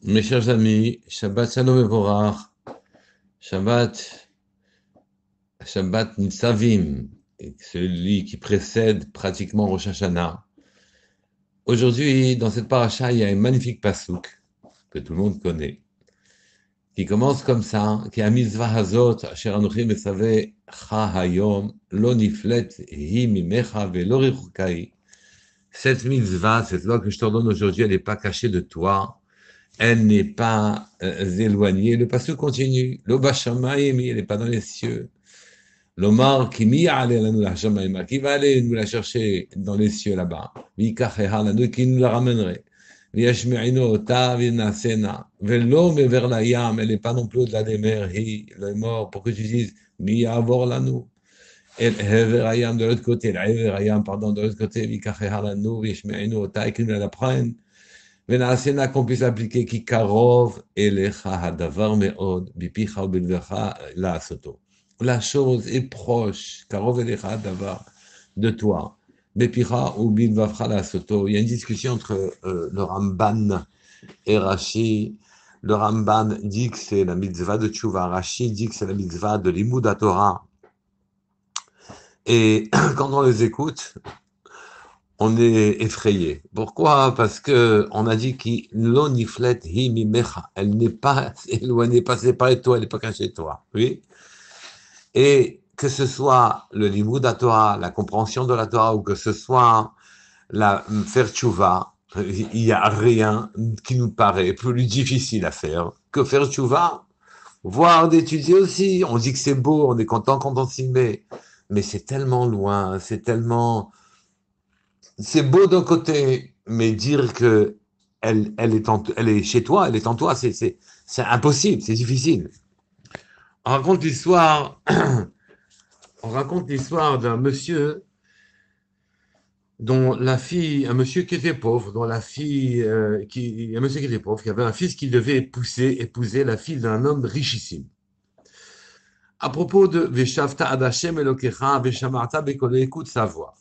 Mes chers amis, Shabbat Shalom et Mevorach, Shabbat, Shabbat Nitzavim, celui qui précède pratiquement Rosh Hashanah. Aujourd'hui, dans cette paracha, il y a un magnifique passouk que tout le monde connaît, qui commence comme ça, qui est mitzvah hazot, asher anochi mesave cha hayom, lo niflet hi mimecha velo richukai. Cette mitzvah, cette loi que je t'ordonne aujourd'hui, elle n'est pas cachée de toi. Elle n'est pas éloignée. Le passage continue. Lo bashamayim, elle n'est pas dans les cieux. L'Omar qui qui va aller nous la chercher dans les cieux là-bas. Qui nous la ramènerait. Velo mever la yam, elle n'est pas non plus au-delà des mers. Le mort, pour que tu dises, mi avor lanou. El hever ayam de l'autre côté, el hever ayam, pardon, de l'autre côté, vikacheha lanou, vishme'inu ota, et qui nous la prennent. ונעשינה qu'on puisse appliquer כי קרוב אליך הדבר מאוד, בפיך ובלבך לעשותו. La chose est proche, קרוב אליך הדבר, de toi, בפיך ובלבך לעשותו. Il y a une discussion entre le Ramban et Rashi. Le Ramban dit que c'est la mitzvah de Tchouva, Rashi dit que c'est la mitzvah de Limud HaTorah. Et quand on les écoute, on est effrayé. Pourquoi? Parce que on a dit qu'il l'oniflet hi mimecha. Elle n'est pas éloignée, pas séparée de toi, elle n'est pas cachée de toi. Oui. Et que ce soit le limud à Torah, la compréhension de la Torah, ou que ce soit la faire tchouva, il n'y a rien qui nous paraît plus difficile à faire que faire tchouva, voire d'étudier aussi. On dit que c'est beau, on est content quand on s'y met, mais c'est tellement loin, c'est beau d'un côté, mais dire que elle est chez toi, elle est en toi, c'est impossible, c'est difficile. On raconte l'histoire, on raconte l'histoire d'un monsieur dont la fille, un monsieur qui était pauvre, dont la fille, un monsieur qui était pauvre, qui avait un fils qui devait épouser la fille d'un homme richissime. À propos de Veshavta ad Hashem Elokecha Veshamarta Bekole, écoute sa voix.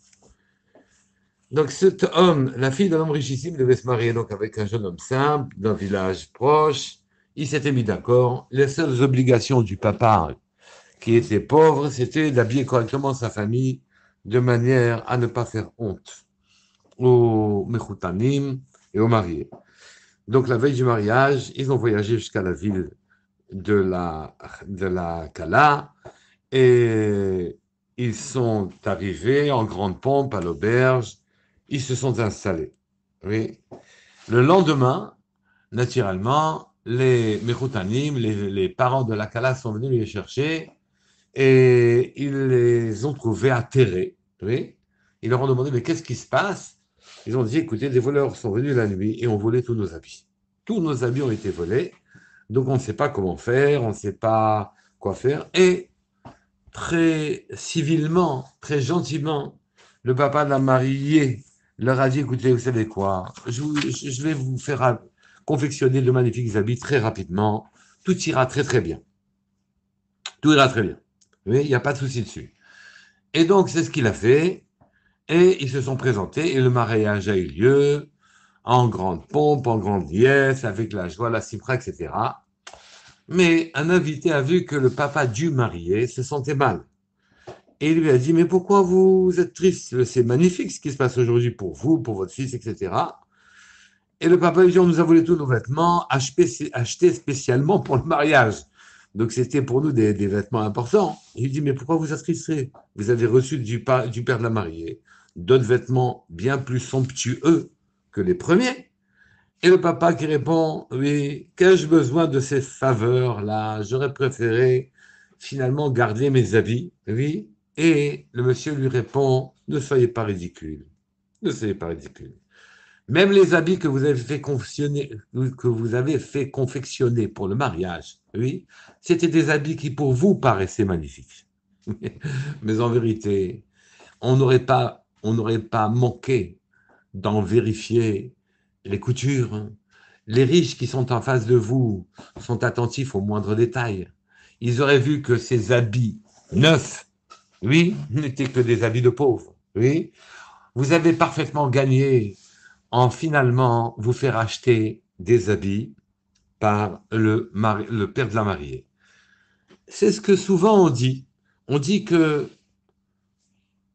Donc cet homme, la fille d'un homme richissime devait se marier donc avec un jeune homme simple d'un village proche. Il s'était mis d'accord. Les seules obligations du papa, qui était pauvre, c'était d'habiller correctement sa famille de manière à ne pas faire honte aux mechoutanim et aux mariés. Donc la veille du mariage, ils ont voyagé jusqu'à la ville de la Kala et ils sont arrivés en grande pompe à l'auberge. Ils se sont installés. Oui. Le lendemain, naturellement, les Mechoutanim, les parents de la Kala sont venus les chercher et ils les ont trouvés atterrés. Oui. Ils leur ont demandé, mais qu'est-ce qui se passe? Ils ont dit, écoutez, des voleurs sont venus la nuit et ont volé tous nos habits. Tous nos habits ont été volés, donc on ne sait pas comment faire, on ne sait pas quoi faire. Et très civilement, très gentiment, le papa de la mariée leur a dit, écoutez, vous savez quoi, je vais vous faire confectionner de magnifiques habits très rapidement, tout ira très très bien. Tout ira très bien. Oui, il n'y a pas de souci dessus. Et donc, c'est ce qu'il a fait, et ils se sont présentés, et le mariage a eu lieu, en grande pompe, en grande liesse, avec la joie, la cipra, etc. Mais un invité a vu que le papa du marié se sentait mal. Et il lui a dit, mais pourquoi vous êtes triste? C'est magnifique ce qui se passe aujourd'hui pour vous, pour votre fils, etc. Et le papa lui a dit, on nous a volé tous nos vêtements, achetés spécialement pour le mariage. Donc c'était pour nous des vêtements importants. Il lui dit, mais pourquoi vous êtes triste? Vous avez reçu du père de la mariée d'autres vêtements bien plus somptueux que les premiers. Et le papa qui répond, oui, qu'ai-je besoin de ces faveurs-là? J'aurais préféré finalement garder mes habits, oui. Et le monsieur lui répond, ne soyez pas ridicule, ne soyez pas ridicule. Même les habits que vous avez fait confectionner pour le mariage, oui, c'était des habits qui pour vous paraissaient magnifiques. Mais en vérité, on n'aurait pas manqué d'en vérifier les coutures. Les riches qui sont en face de vous sont attentifs aux moindres détails. Ils auraient vu que ces habits neufs, oui, n'étaient que des habits de pauvres. Oui, vous avez parfaitement gagné en finalement vous faire acheter des habits par le père de la mariée. C'est ce que souvent on dit. On dit que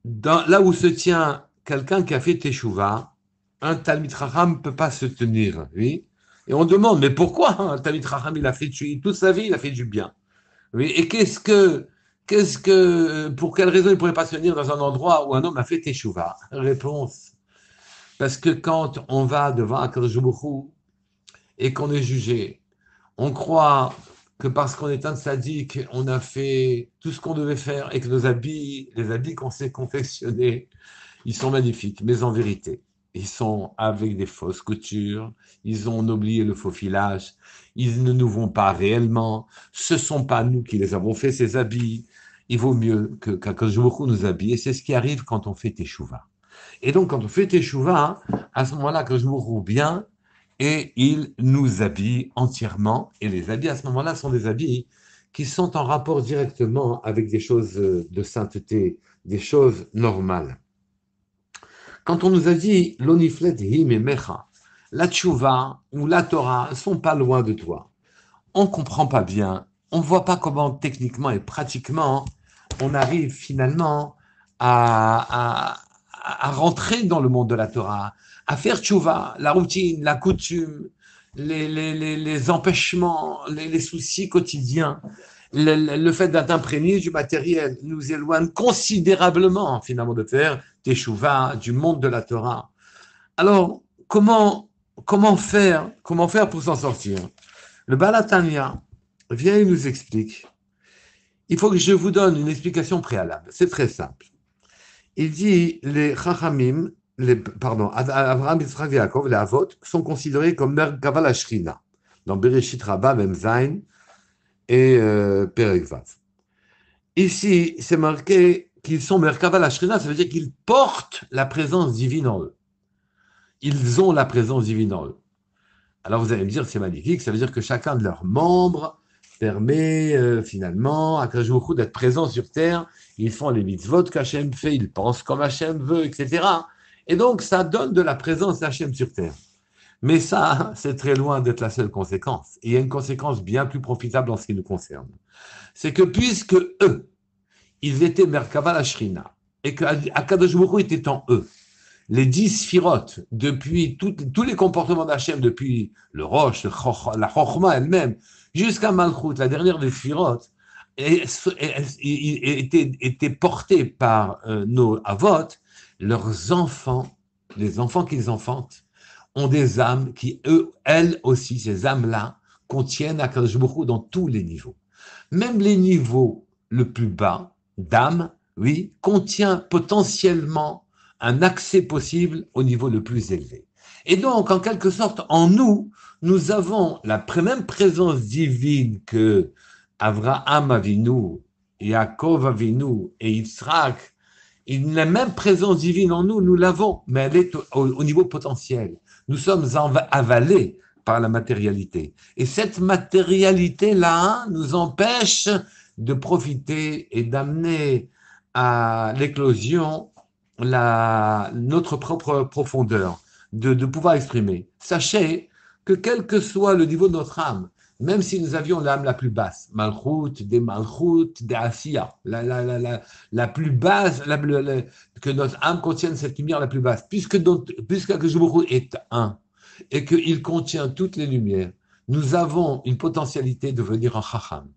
là où se tient quelqu'un qui a fait Teshuvah, un Talmid Chacham ne peut pas se tenir, oui. Et on demande, mais pourquoi un Talmid Chacham, il a fait toute sa vie, il a fait du bien. Oui, et pour quelle raison il ne pourrait pas se tenir dans un endroit où un homme a fait Teshuvah? Réponse, parce que quand on va devant Akadosh Baruch Hu et qu'on est jugé, on croit que parce qu'on est un sadique, on a fait tout ce qu'on devait faire et que nos habits, les habits qu'on s'est confectionnés, ils sont magnifiques, mais en vérité, ils sont avec des fausses coutures, ils ont oublié le faux filage, ils ne nous vont pas réellement, ce ne sont pas nous qui les avons fait, ces habits. Il vaut mieux que Baruch nous habille, et c'est ce qui arrive quand on fait Teshuvah. Et donc, quand on fait Teshuvah, à ce moment-là, que je vous roule bien, et il nous habille entièrement. Et les habits, à ce moment-là, sont des habits qui sont en rapport directement avec des choses de sainteté, des choses normales. Quand on nous a dit l'oniflet him et mecha, la tchouva ou la Torah sont pas loin de toi, on comprend pas bien, on voit pas comment techniquement et pratiquement on arrive finalement à rentrer dans le monde de la Torah, à faire tchouva, la routine, la coutume, les empêchements, les soucis quotidiens, le fait d'être imprégné du matériel nous éloigne considérablement finalement de faire teshuvah, du monde de la Torah. Alors, comment faire pour s'en sortir? Le Baal HaTanya vient et nous explique. Il faut que je vous donne une explication préalable. C'est très simple. Il dit les Chachamim, Abraham, Yitzhak et Yaakov, les Avot, sont considérés comme Merkava la Shrina, dans Bereshit Rabbah, Memzain et Perek Vav. Ici, c'est marqué qu'ils sont Merkava la Shrina, ça veut dire qu'ils portent la présence divine en eux. Ils ont la présence divine en eux. Alors vous allez me dire, c'est magnifique, ça veut dire que chacun de leurs membres permet finalement à Akadosh Baruch Hu d'être présent sur terre. Ils font les mitzvot qu'Hachem fait, ils pensent comme Hachem veut, etc. Et donc ça donne de la présence d'Hachem sur terre. Mais ça, c'est très loin d'être la seule conséquence. Et il y a une conséquence bien plus profitable en ce qui nous concerne. C'est que puisque eux, ils étaient Merkava la Shrina, et que Akadosh Baruch Hu était en eux, les 10 sphirotes, depuis tous les comportements d'Hachem, depuis le Rosh, la Chochma elle-même, jusqu'à Malchut, la dernière des sphirotes, étaient portés par nos Avot, leurs enfants, les enfants qu'ils enfantent, ont des âmes qui, elles aussi, ces âmes-là, contiennent Akadosh Baruch Hu dans tous les niveaux. Même les niveaux le plus bas d'âme, oui, contient potentiellement un accès possible au niveau le plus élevé. Et donc, en quelque sorte, en nous, nous avons la même présence divine que Avraham Avinu, Yaakov Avinu et Yitzhak. La même présence divine en nous, nous l'avons, mais elle est au niveau potentiel. Nous sommes avalés par la matérialité. Et cette matérialité-là nous empêche de profiter et d'amener à l'éclosion notre propre profondeur, de pouvoir exprimer. Sachez que quel que soit le niveau de notre âme, même si nous avions l'âme la plus basse, Malchut, des Asiya, la plus basse, que notre âme contienne cette lumière la plus basse, puisque Akadosh est un, et qu'il contient toutes les lumières, nous avons une potentialité de devenir un Chacham.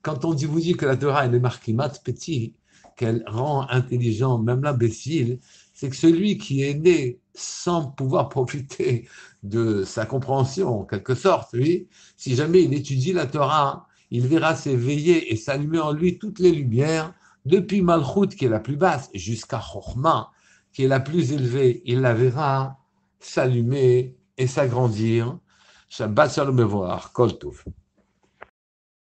Quand on vous dit que la Torah est marquimat petit, qu'elle rend intelligent même l'imbécile, c'est que celui qui est né sans pouvoir profiter de sa compréhension, en quelque sorte, oui, si jamais il étudie la Torah, il verra s'éveiller et s'allumer en lui toutes les lumières, depuis Malchut, qui est la plus basse, jusqu'à Chochma, qui est la plus élevée. Il la verra s'allumer et s'agrandir. Shabbat Shalom Mevorach, Kol Tov.